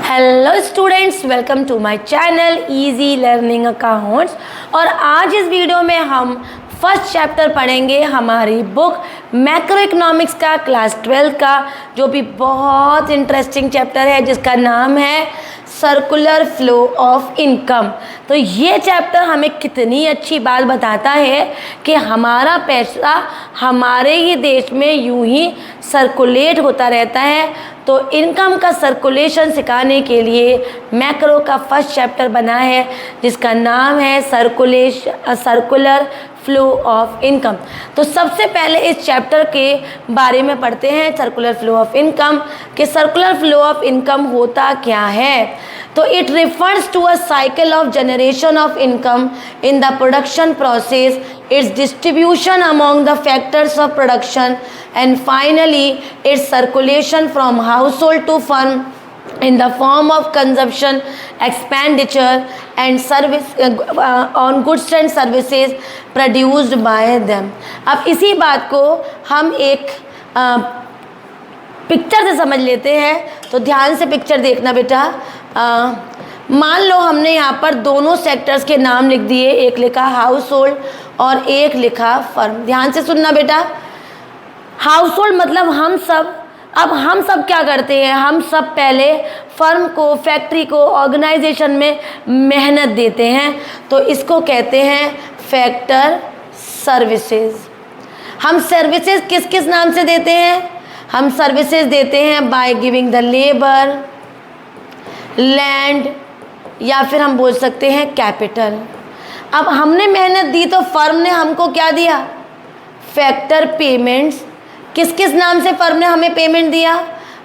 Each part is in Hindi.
Hello students, welcome to my channel easy learning accounts. और आज इस वीडियो में हम फर्स्ट चैप्टर पढ़ेंगे हमारी बुक मैक्रो इकोनॉमिक्स का क्लास 12 का, जो भी बहुत इंटरेस्टिंग चैप्टर है जिसका नाम है सर्कुलर फ्लो ऑफ इनकम। तो ये चैप्टर हमें कितनी अच्छी बात बताता है कि हमारा पैसा हमारे ही देश में यूं ही सर्कुलेट होता रहता है। तो इनकम का सर्कुलेशन सिखाने के लिए मैक्रो का फर्स्ट चैप्टर बना है जिसका नाम है सर्कुलर फ्लो ऑफ इनकम। तो सबसे पहले इस चैप्टर के बारे में पढ़ते हैं, सर्कुलर फ्लो ऑफ इनकम, कि सर्कुलर फ्लो ऑफ इनकम होता क्या है। तो it refers to a cycle of generation of income in the production process, its distribution among the factors of production, and finally its circulation from household to firm in the form of consumption, expenditure and service on goods and services produced by them। अब इसी बात को हम एक पिक्चर से समझ लेते हैं। तो ध्यान से पिक्चर देखना बेटा। मान लो हमने यहाँ पर दोनों सेक्टर्स के नाम लिख दिए, एक लिखा हाउस होल्ड और एक लिखा फर्म। ध्यान से सुनना बेटा। हाउस होल्ड मतलब हम सब। अब हम सब क्या करते हैं, हम सब पहले फर्म को, फैक्ट्री को, ऑर्गेनाइजेशन में मेहनत देते हैं, तो इसको कहते हैं फैक्टर सर्विसेज। हम सर्विसेज किस किस नाम से देते हैं? हम सर्विसेज देते हैं by giving the labour, land, या फिर हम बोल सकते हैं कैपिटल। अब हमने मेहनत दी तो फर्म ने हमको क्या दिया? Factor payments. किस किस नाम से फर्म ने हमें पेमेंट दिया?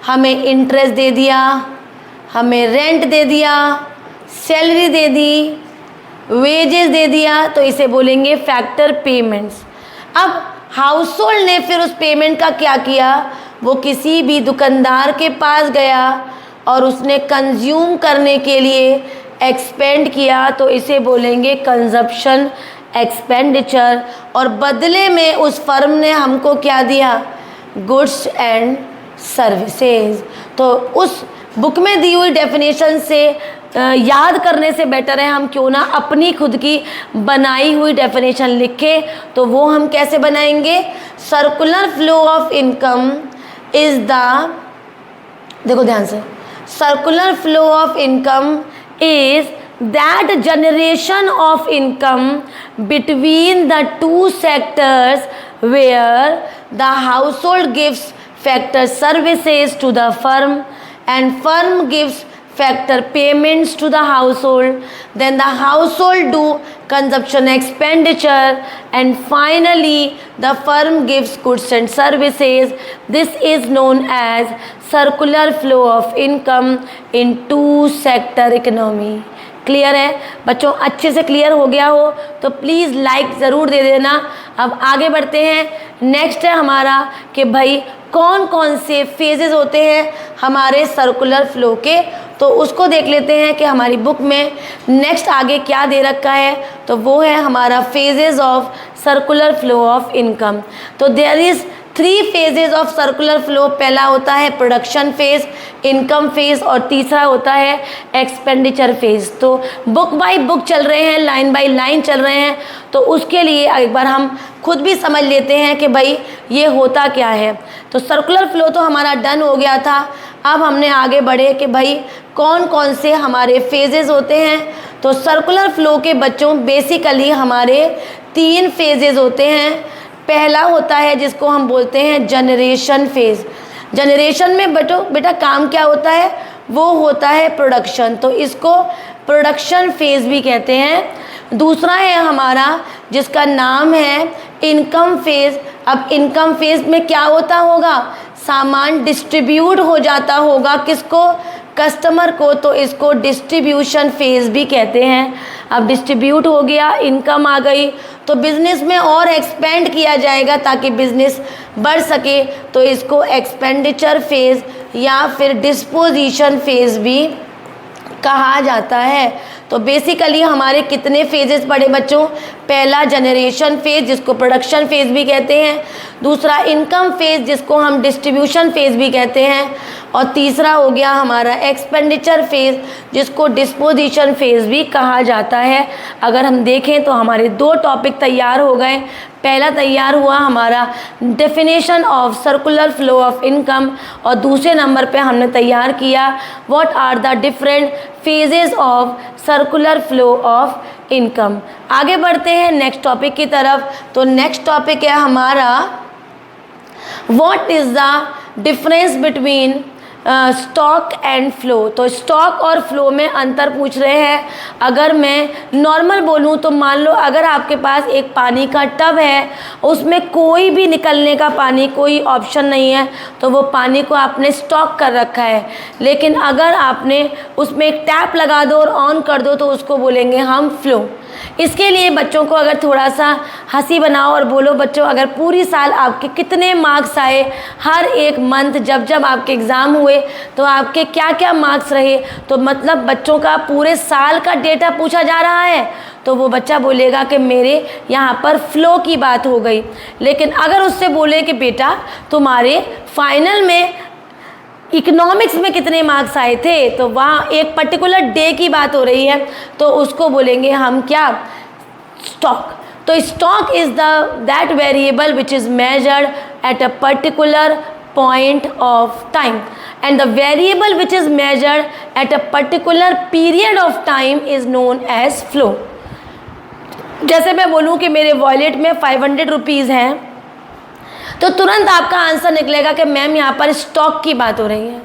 हमें इंटरेस्ट दे दिया, हमें रेंट दे दिया, सैलरी दे दी, वेजेस दे दिया, तो इसे बोलेंगे फैक्टर पेमेंट्स। अब हाउस होल्ड ने फिर उस पेमेंट का क्या किया? वो किसी भी दुकानदार के पास गया और उसने कंज्यूम करने के लिए एक्सपेंड किया, तो इसे बोलेंगे कंजप्शन एक्सपेंडिचर। और बदले में उस फर्म ने हमको क्या दिया? Goods and services. तो उस बुक में दी हुई डेफिनेशन से याद करने से बेटर है हम क्यों ना अपनी खुद की बनाई हुई डेफिनेशन लिखें। तो वो हम कैसे बनाएंगे? Circular flow of income is the, देखो ध्यान से, circular flow of income is that generation of income between the two sectors where the household gives factor services to the firm and firm gives factor payments to the household, then the household do consumption expenditure, and finally the firm gives goods and services. This is known as circular flow of income in two sector economy। Clear है बच्चों? अच्छे से क्लियर हो गया हो तो प्लीज़ लाइक ज़रूर दे देना। अब आगे बढ़ते हैं। नेक्स्ट है हमारा कि भाई कौन कौन से फेजेस होते हैं हमारे सर्कुलर फ्लो के, तो उसको देख लेते हैं कि हमारी बुक में नेक्स्ट आगे क्या दे रखा है। तो वो है हमारा phases of circular flow of income. तो there is 3 phases of circular flow. पहला होता है प्रोडक्शन फेज, इनकम फेज, और तीसरा होता है एक्सपेंडिचर फेज। तो बुक बाय बुक चल रहे हैं, लाइन बाय लाइन चल रहे हैं, तो उसके लिए एक बार हम खुद भी समझ लेते हैं कि भाई ये होता क्या है। तो सर्कुलर फ्लो तो हमारा डन हो गया था। अब हमने आगे बढ़े कि भाई कौन कौन से हमारे फेजेस होते हैं। तो सर्कुलर फ्लो के बच्चों बेसिकली हमारे 3 फेजेस होते हैं। पहला होता है जिसको हम बोलते हैं जनरेशन फेज। जनरेशन में बेटा काम क्या होता है? वो होता है प्रोडक्शन, तो इसको प्रोडक्शन फेज भी कहते हैं। दूसरा है हमारा जिसका नाम है इनकम फेज। अब इनकम फेज में क्या होता होगा? सामान डिस्ट्रीब्यूट हो जाता होगा, किसको? कस्टमर को, तो इसको डिस्ट्रीब्यूशन फेज भी कहते हैं। अब डिस्ट्रीब्यूट हो गया, इनकम आ गई, तो बिज़नेस में और एक्सपेंड किया जाएगा ताकि बिज़नेस बढ़ सके, तो इसको एक्सपेंडिचर फेज या फिर डिस्पोजिशन फेज भी कहा जाता है। तो बेसिकली हमारे कितने फेजेस पढ़े बच्चों? पहला जनरेशन फेज जिसको प्रोडक्शन फेज भी कहते हैं, दूसरा इनकम फेज जिसको हम डिस्ट्रीब्यूशन फेज भी कहते हैं, और तीसरा हो गया हमारा एक्सपेंडिचर फेज जिसको डिस्पोजिशन फेज भी कहा जाता है। अगर हम देखें तो हमारे 2 टॉपिक तैयार हो गए। पहला तैयार हुआ हमारा definition of circular flow of income, और दूसरे नंबर पे हमने तैयार किया what are the different phases of circular flow of income. आगे बढ़ते हैं नेक्स्ट टॉपिक की तरफ। तो नेक्स्ट टॉपिक है हमारा what is the difference between stock and flow. तो स्टॉक और फ्लो में अंतर पूछ रहे हैं। अगर मैं नॉर्मल बोलूँ तो मान लो अगर आपके पास एक पानी का टब है, उसमें कोई भी निकलने का पानी कोई ऑप्शन नहीं है, तो वो पानी को आपने स्टॉक कर रखा है। लेकिन अगर आपने उसमें एक टैप लगा दो और ऑन कर दो तो उसको बोलेंगे हम फ्लो। इसके लिए बच्चों को अगर थोड़ा सा हंसी बनाओ और बोलो बच्चों अगर पूरी साल आपके कितने मार्क्स आए, हर एक मंथ जब जब आपके एग्ज़ाम हुए तो आपके क्या क्या मार्क्स रहे, तो मतलब बच्चों का पूरे साल का डेटा पूछा जा रहा है, तो वो बच्चा बोलेगा कि मेरे यहाँ पर फ्लो की बात हो गई। लेकिन अगर उससे बोले कि बेटा तुम्हारे फाइनल में इकोनॉमिक्स में कितने मार्क्स आए थे, तो वहाँ एक पर्टिकुलर डे की बात हो रही है, तो उसको बोलेंगे हम क्या? स्टॉक। तो stock is that variable which is measured at a particular point of time, and the variable which is measured at a particular period of time is known as flow। जैसे मैं बोलूँ कि मेरे वॉलेट में 500 रुपीज़ हैं, तो तुरंत आपका आंसर निकलेगा कि मैम यहाँ पर स्टॉक की बात हो रही है।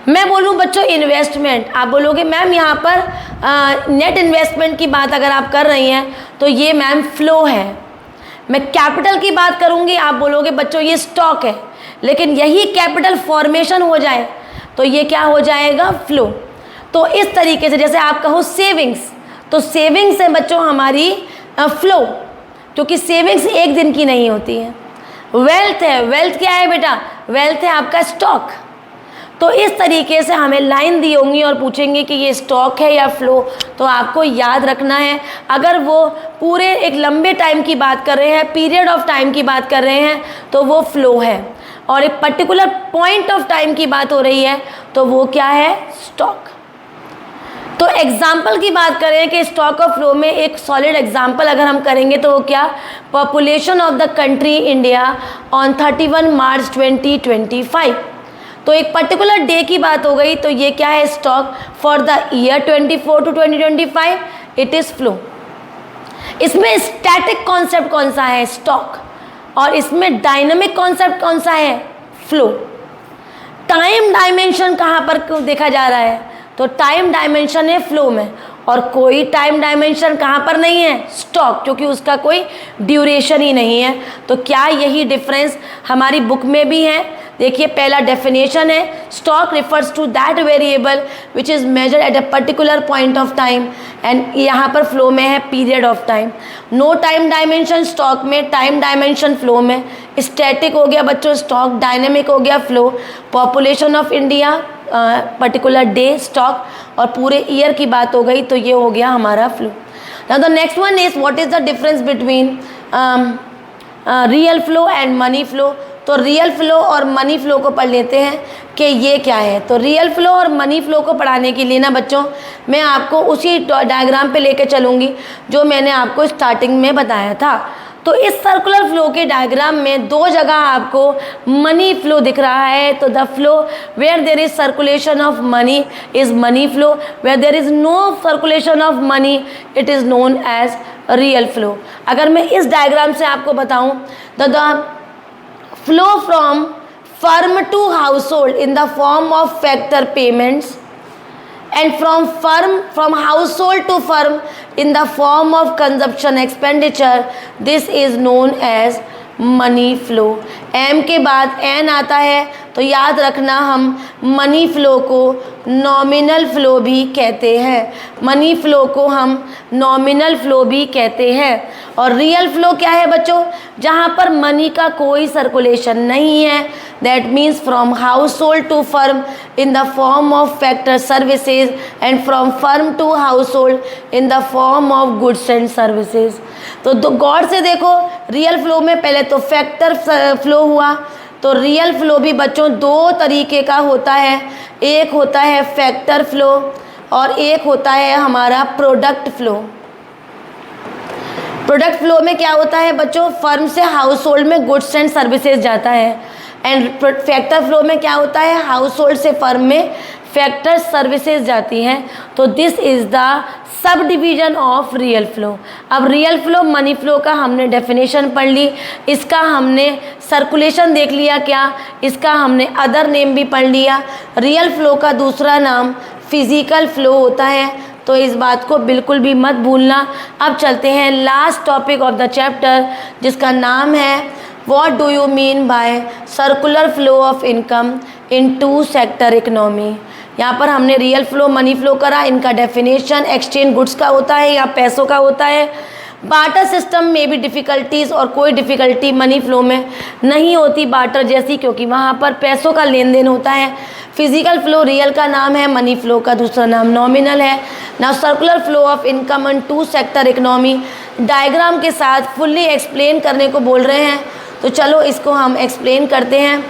मैं बोलूँ बच्चों इन्वेस्टमेंट, आप बोलोगे मैम यहाँ पर नेट इन्वेस्टमेंट की बात अगर आप कर रही हैं तो ये मैम फ्लो है। मैं कैपिटल की बात करूँगी, आप बोलोगे बच्चों ये स्टॉक है। लेकिन यही कैपिटल फॉर्मेशन हो जाए तो ये क्या हो जाएगा? फ्लो। तो इस तरीके से जैसे आप कहो सेविंग्स, तो सेविंग्स है बच्चों हमारी फ्लो, क्योंकि सेविंग्स एक दिन की नहीं होती है। वेल्थ है, वेल्थ क्या है बेटा? वेल्थ है आपका स्टॉक। तो इस तरीके से हमें लाइन दी होंगी और पूछेंगे कि ये स्टॉक है या फ्लो, तो आपको याद रखना है। अगर वो पूरे एक लंबे टाइम की बात कर रहे हैं, पीरियड ऑफ टाइम की बात कर रहे हैं, तो वो फ्लो है, और एक पर्टिकुलर पॉइंट ऑफ टाइम की बात हो रही है तो वो क्या है? स्टॉक। तो एग्जाम्पल की बात करें कि स्टॉक और फ्लो में एक सॉलिड एग्जाम्पल अगर हम करेंगे तो वो क्या? Population of the country India on 31 मार्च 2025। तो एक पर्टिकुलर डे की बात हो गई, तो ये क्या है? Stock for the year 24 to 2025 it is flow. इसमें स्टैटिक कॉन्सेप्ट कौन सा है? स्टॉक। और इसमें डायनामिक कॉन्सेप्ट कौन सा है? फ्लो। टाइम डायमेंशन कहाँ पर देखा जा रहा है? तो टाइम डायमेंशन है फ्लो में, और कोई टाइम डायमेंशन कहाँ पर नहीं है? स्टॉक, क्योंकि उसका कोई ड्यूरेशन ही नहीं है। तो क्या यही डिफरेंस हमारी बुक में भी है? देखिए पहला डेफिनेशन है stock refers to that variable which is measured at a particular point of time, and यहाँ पर फ्लो में है period of time. No time dimension stock में, टाइम डायमेंशन फ्लो में। स्टैटिक हो गया बच्चों स्टॉक, डायनेमिक हो गया flow. Population of India particular day stock, और पूरे ईयर की बात हो गई तो ये हो गया हमारा flow. Now the next one is what is the difference between real flow and money flow. तो रियल फ्लो और मनी फ्लो को पढ़ लेते हैं कि ये क्या है। तो रियल फ्लो और मनी फ्लो को पढ़ाने के लिए ना बच्चों मैं आपको उसी डायग्राम पे लेके चलूँगी जो मैंने आपको स्टार्टिंग में बताया था। तो इस सर्कुलर फ्लो के डायग्राम में 2 जगह आपको मनी फ्लो दिख रहा है। तो the flow where there is circulation of money is money flow, where there is no circulation of money it is known as real flow. अगर मैं इस डायग्राम से आपको बताऊं the flow from firm to household in the form of factor payments, and from household to firm in the form of consumption expenditure, this is known as money flow. M के बाद एन आता है तो याद रखना हम मनी फ्लो को नॉमिनल फ्लो भी कहते हैं। मनी फ्लो को हम नॉमिनल फ्लो भी कहते हैं। और रियल फ्लो क्या है बच्चों? जहाँ पर मनी का कोई सर्कुलेशन नहीं है, that means from household to firm in the form of factor services and from firm to household in the form of goods and services. तो गौर से देखो, रियल फ्लो में पहले तो फैक्टर फ्लो हुआ, तो रियल फ्लो भी बच्चों दो तरीके का होता है। एक होता है फैक्टर फ्लो और एक होता है हमारा प्रोडक्ट फ्लो। प्रोडक्ट फ्लो में क्या होता है बच्चों? फर्म से हाउस होल्ड में गुड्स एंड सर्विसेज जाता है। एंड फैक्टर फ्लो में क्या होता है? हाउस होल्ड से फर्म में फैक्टर सर्विसेज जाती हैं। तो this is the sub division of real flow. अब रियल फ्लो मनी फ्लो का हमने डेफिनेशन पढ़ ली, इसका हमने सर्कुलेशन देख लिया क्या, इसका हमने अदर नेम भी पढ़ लिया। रियल फ्लो का दूसरा नाम फिजिकल फ्लो होता है, तो इस बात को बिल्कुल भी मत भूलना। अब चलते हैं last topic of the chapter, जिसका नाम है what do you mean by circular flow of income in two sector economy. यहाँ पर हमने रियल फ्लो मनी फ्लो करा, इनका डेफिनेशन एक्सचेंज गुड्स का होता है या पैसों का होता है। बार्टर सिस्टम में भी डिफ़िकल्टीज़ और कोई डिफ़िकल्टी मनी फ्लो में नहीं होती बार्टर जैसी, क्योंकि वहाँ पर पैसों का लेन देन होता है। फिजिकल फ्लो रियल का नाम है, मनी फ्लो का दूसरा नाम नॉमिनल है। Now circular flow of income in two sector economy diagram के साथ फुल्ली एक्सप्लेन करने को बोल रहे हैं, तो चलो इसको हम एक्सप्लेन करते हैं।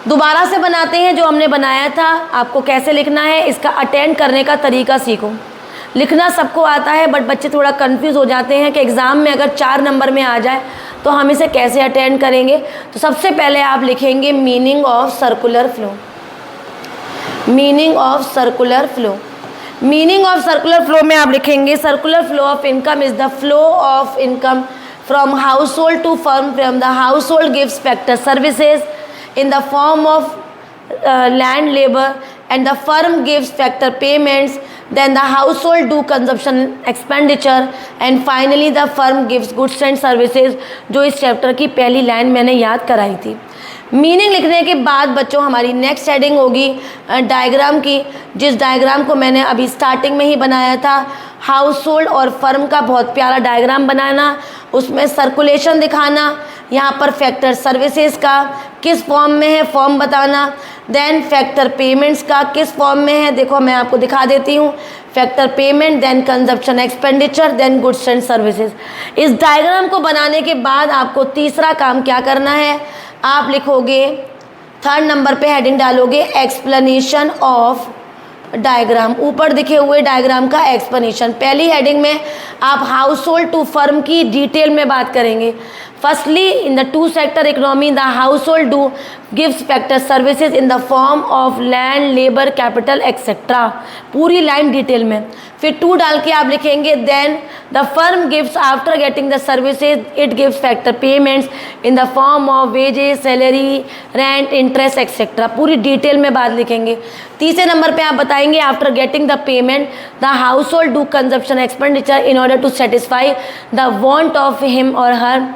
दोबारा से बनाते हैं जो हमने बनाया था। आपको कैसे लिखना है, इसका अटेंड करने का तरीका सीखो। लिखना सबको आता है, बट बच्चे थोड़ा कंफ्यूज हो जाते हैं कि एग्ज़ाम में अगर 4 नंबर में आ जाए तो हम इसे कैसे अटेंड करेंगे। तो सबसे पहले आप लिखेंगे meaning of circular flow. Meaning of circular flow, meaning of circular flow में आप लिखेंगे circular flow of income is the flow of income from household to firm, from the household gives factor services in the form of land labor and the firm gives factor payments, then the household do consumption expenditure and finally the firm gives goods and services, जो इस चैप्टर की पहली लाइन मैंने याद कराई थी। मीनिंग लिखने के बाद बच्चों हमारी नेक्स्ट हेडिंग होगी डायग्राम की, जिस डायग्राम को मैंने अभी स्टार्टिंग में ही बनाया था। हाउस होल्ड और फर्म का बहुत प्यारा डायग्राम बनाना, उसमें सर्कुलेशन दिखाना, यहाँ पर फैक्टर सर्विसेज का किस फॉर्म में है फॉर्म बताना, देन फैक्टर पेमेंट्स का किस फॉर्म में है, देखो मैं आपको दिखा देती हूँ। Factor payment, then consumption expenditure, then goods and services. इस डायग्राम को बनाने के बाद आपको तीसरा काम क्या करना है, आप लिखोगे 3rd नंबर पे हेडिंग डालोगे एक्सप्लेनेशन ऑफ डायग्राम। ऊपर दिखे हुए डायग्राम का एक्सप्लेनेशन। पहली हेडिंग में आप हाउस होल्ड टू फर्म की डिटेल में बात करेंगे। Firstly in the two sector economy the household do gives factor services in the form of land labour capital etcetera, पूरी लाइन डिटेल में। फिर 2 डाल के आप लिखेंगे then the firm gives after getting the services it gives factor payments in the form of wages, salary, rent, interest etcetera, पूरी डिटेल में बात लिखेंगे। तीसरे नंबर पे आप बताएंगे after getting the payment the household do consumption expenditure in order to satisfy the want of him और her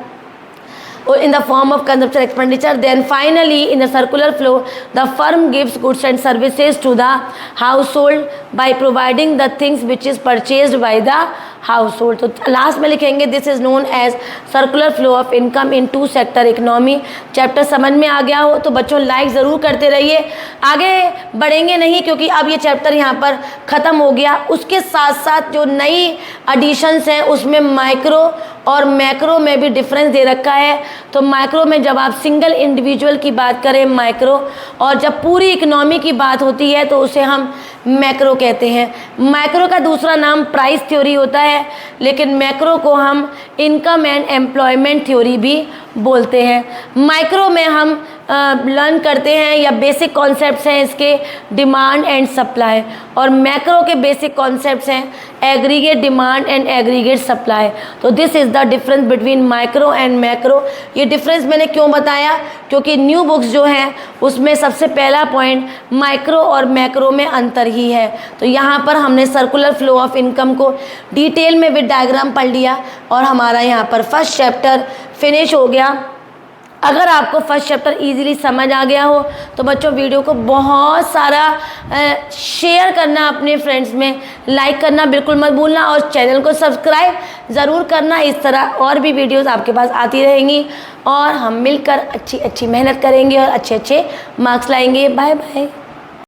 in the form of consumption expenditure. Then finally in the circular flow the firm gives goods and services to the household by providing the things which is purchased by the household. तो लास्ट में लिखेंगे this is known as circular flow of income in two sector economy. Chapter समझ में आ गया हो तो बच्चों लाइक ज़रूर करते रहिए। आगे बढ़ेंगे नहीं क्योंकि अब ये चैप्टर यहाँ पर ख़त्म हो गया। उसके साथ साथ जो नई एडिशंस हैं उसमें माइक्रो और मैक्रो में भी डिफरेंस दे रखा है। तो माइक्रो में जब आप सिंगल इंडिविजुअल की बात करें माइक्रो, और जब पूरी इकोनॉमी की बात होती है तो उसे हम मैक्रो कहते हैं। माइक्रो का दूसरा नाम प्राइस थ्योरी होता है, लेकिन मैक्रो को हम इनकम एंड एम्प्लॉयमेंट थ्योरी भी बोलते हैं। माइक्रो में हम लर्न करते हैं या बेसिक कॉन्सेप्ट्स हैं इसके डिमांड एंड सप्लाई, और मैक्रो के बेसिक कॉन्सेप्ट्स हैं aggregate demand and aggregate supply. तो this is the difference between micro and macro. ये डिफरेंस मैंने क्यों बताया, क्योंकि न्यू बुक्स जो हैं उसमें सबसे पहला पॉइंट माइक्रो और मैक्रो में अंतर ही है। तो यहाँ पर हमने सर्कुलर फ्लो ऑफ इनकम को डिटेल में विद डायग्राम पढ़ लिया और हमारा यहाँ पर फर्स्ट चैप्टर फिनिश हो गया। अगर आपको फर्स्ट चैप्टर इजीली समझ आ गया हो तो बच्चों वीडियो को बहुत सारा शेयर करना, अपने फ्रेंड्स में लाइक करना बिल्कुल मत भूलना, और चैनल को सब्सक्राइब ज़रूर करना। इस तरह और भी वीडियोस आपके पास आती रहेंगी और हम मिलकर अच्छी मेहनत करेंगे और अच्छे मार्क्स लाएंगे। Bye bye.